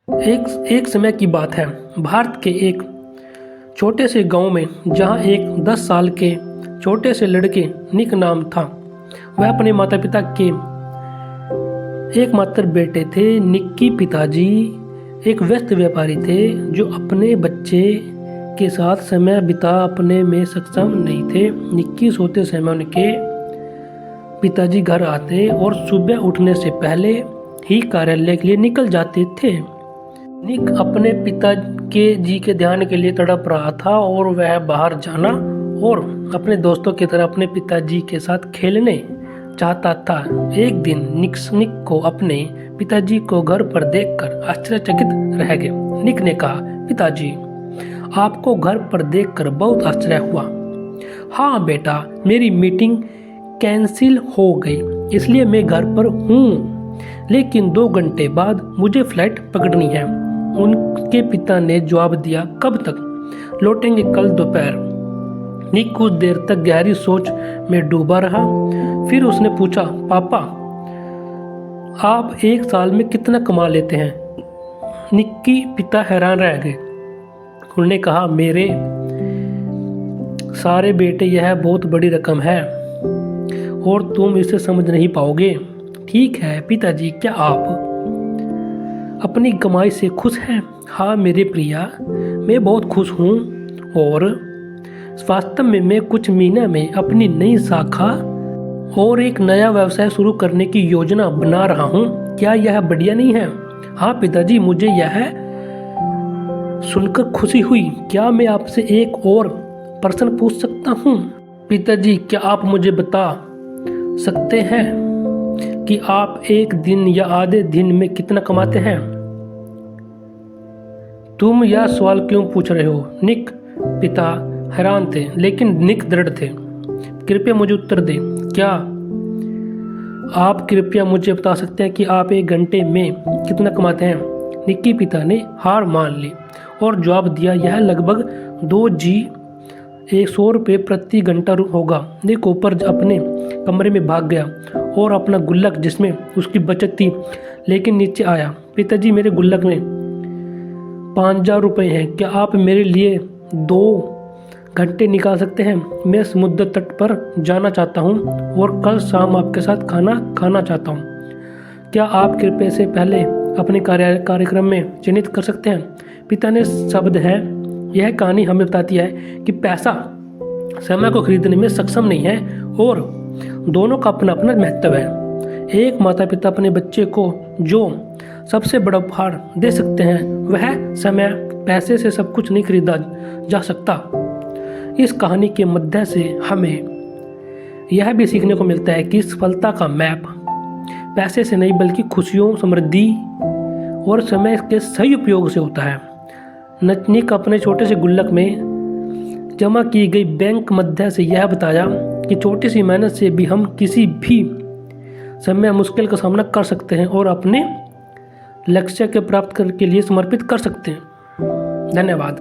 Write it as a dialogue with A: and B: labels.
A: एक समय की बात है। भारत के एक छोटे से गांव में जहां एक 10 साल के छोटे से लड़के निक नाम था। वह अपने माता पिता के एकमात्र बेटे थे। निक के पिताजी एक व्यस्त व्यापारी थे जो अपने बच्चे के साथ समय बिता अपने में सक्षम नहीं थे। निक की सोते समय उनके पिताजी घर आते और सुबह उठने से पहले ही कार्यालय के लिए निकल जाते थे। निक अपने पिता के ध्यान के लिए तड़प रहा था और वह बाहर जाना और अपने दोस्तों की तरह अपने पिताजी के साथ खेलने चाहता था। एक दिन निक को अपने पिताजी को घर पर देखकर आश्चर्यचकित रह गए। निक ने कहा, पिताजी, आपको घर पर देखकर बहुत आश्चर्य हुआ। हाँ बेटा, मेरी मीटिंग कैंसिल हो गई इसलिए मैं घर पर हूँ, लेकिन 2 घंटे बाद मुझे फ्लाइट पकड़नी है। उनके पिता ने जवाब दिया, कब तक लौटेंगे? कल दोपहर। निक कुछ देर तक गहरी सोच में डूबा रहा। फिर उसने पूछा, पापा, आप 1 साल में कितना कमा लेते हैं? निक के पिता हैरान रह गए। उन्होंने कहा, मेरे सारे बेटे, यह बहुत बड़ी रकम है और तुम इसे समझ नहीं पाओगे। ठीक है पिताजी, क्या आप अपनी कमाई से खुश हैं? हाँ मेरे प्रिया, मैं बहुत खुश हूँ और वास्तव में मैं कुछ महीने में अपनी नई शाखा और एक नया व्यवसाय शुरू करने की योजना बना रहा हूँ। क्या यह बढ़िया नहीं है? हाँ पिताजी, मुझे यह सुनकर खुशी हुई। क्या मैं आपसे एक और प्रश्न पूछ सकता हूँ? पिताजी, क्या आप मुझे बता सकते हैं कि आप एक दिन या आधे दिन में कितना कमाते हैं? तुम यह सवाल क्यों पूछ रहे हो? निक पिता हैरान थे, लेकिन निक दृढ़ थे। कृपया मुझे उत्तर दें। क्या आप कृपया मुझे बता सकते हैं कि आप 1 घंटे में कितना कमाते हैं? निक के पिता ने हार मान ली और जवाब दिया, यह लगभग 100 रुपये प्रति घंटा होगा। निक ऊपर अपने कमरे में भाग गया और अपना गुल्लक, जिसमें उसकी बचत थी, लेकिन नीचे आया। पिताजी, मेरे गुल्लक में 5000 रुपये हैं। क्या आप मेरे लिए 2 घंटे निकाल सकते हैं? मैं समुद्र तट पर जाना चाहता हूँ और कल शाम आपके साथ खाना खाना चाहता हूँ। क्या आप कृपया से पहले अपने कार्यक्रम में चिन्हित कर सकते हैं? पिता ने शब्द है। यह कहानी हमें बताती है कि पैसा समय को खरीदने में सक्षम नहीं है और दोनों का अपना अपना महत्व है। एक माता पिता अपने बच्चे को जो सबसे बड़ा उपहार दे सकते हैं वह समय। पैसे से सब कुछ नहीं खरीदा जा सकता। इस कहानी के मध्य से हमें यह भी सीखने को मिलता है कि सफलता का मैप पैसे से नहीं बल्कि खुशियों, समृद्धि और समय के सही उपयोग से होता है। निक अपने छोटे से गुल्लक में जमा की गई बैंक मध्य से यह बताया कि छोटी सी मेहनत से भी हम किसी भी समय मुश्किल का सामना कर सकते हैं और अपने लक्ष्य के प्राप्त करने के लिए समर्पित कर सकते हैं। धन्यवाद।